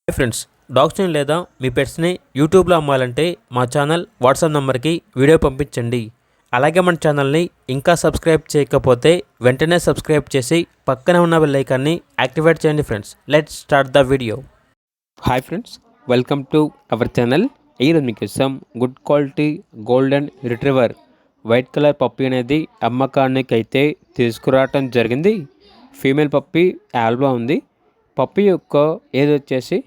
Hi friends, డాగ్స్ని లేదా మీ పెట్స్ని యూట్యూబ్లో అమ్మాలంటే మా ఛానల్ వాట్సాప్ నెంబర్కి వీడియో పంపించండి. అలాగే మన ఛానల్ని ఇంకా సబ్స్క్రైబ్ చేయకపోతే వెంటనే సబ్స్క్రైబ్ చేసి పక్కనే ఉన్న బెల్ ఐకాన్ని యాక్టివేట్ చేయండి. Friends, let's start the video. Hi friends, welcome to our channel. ఈరోజు మీకోసం good quality golden retriever white colour puppy అనేది అమ్మకానికి అయితే తీసుకురావటం జరిగింది. ఫీమేల్ పప్పీ ఆల్బా ఉంది. పప్పీ యొక్క ఏజ్ వచ్చేసి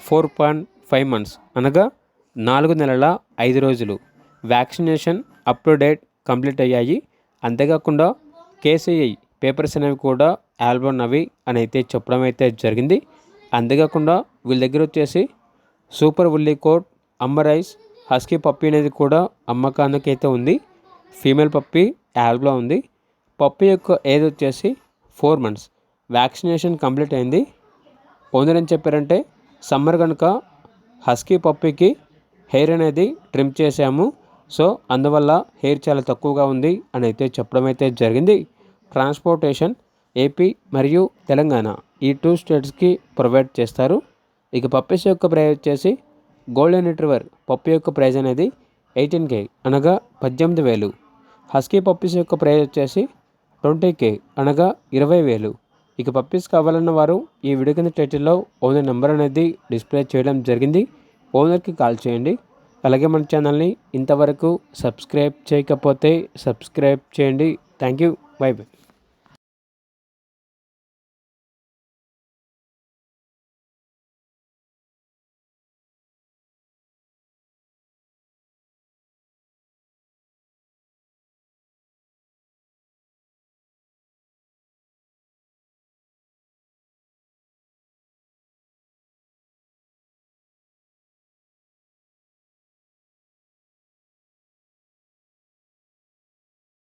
4.5 months అనగా 4 నెలల 5 రోజులు. Vaccination up to date complete అయ్యాయి. అంతేకాకుండా కేసీఐ పేపర్స్ అనేవి కూడా ఆల్బన్ అవి అని అయితే చెప్పడం అయితే జరిగింది. అంతేకాకుండా వీళ్ళ దగ్గర వచ్చేసి సూపర్ ఉల్లీ కోట్ అమ్మరైస్ హస్కీ పప్పీ అనేది కూడా అమ్మకానికి అయితే ఉంది. ఫీమేల్ పప్పీ ఆల్బా ఉంది. పప్పీ యొక్క ఏజ్ వచ్చేసి 4 months. వ్యాక్సినేషన్ కంప్లీట్ అయింది. ఓనర్ ఏం చెప్పారంటే సమ్మర్ కనుక హస్కీ పప్పీకి హెయిర్ అనేది ట్రిమ్ చేసాము, సో అందువల్ల హెయిర్ చాలా తక్కువగా ఉంది అని అయితే చెప్పడం అయితే జరిగింది. ట్రాన్స్పోర్టేషన్ ఏపీ మరియు తెలంగాణ ఈ 2 స్టేట్స్కి ప్రొవైడ్ చేస్తారు. ఇక పప్పీస్ యొక్క ప్రైస్ వచ్చేసి గోల్డెన్ రిట్రీవర్ పప్పీ యొక్క ప్రైస్ అనేది 18K అనగా 18,000. హస్కీ పప్పీస్ యొక్క ప్రైస్ వచ్చేసి 20K అనగా 20,000. ఇక పప్పీస్ కావాలన్న వారు ఈ వీడియో కింద టైటిల్లో ఓనర్ నెంబర్ అనేది డిస్ప్లే చేయడం జరిగింది. ఓనర్కి కాల్ చేయండి. అలాగే మన ఛానల్ని ఇంతవరకు సబ్స్క్రైబ్ చేయకపోతే సబ్స్క్రైబ్ చేయండి. Thank you. By by.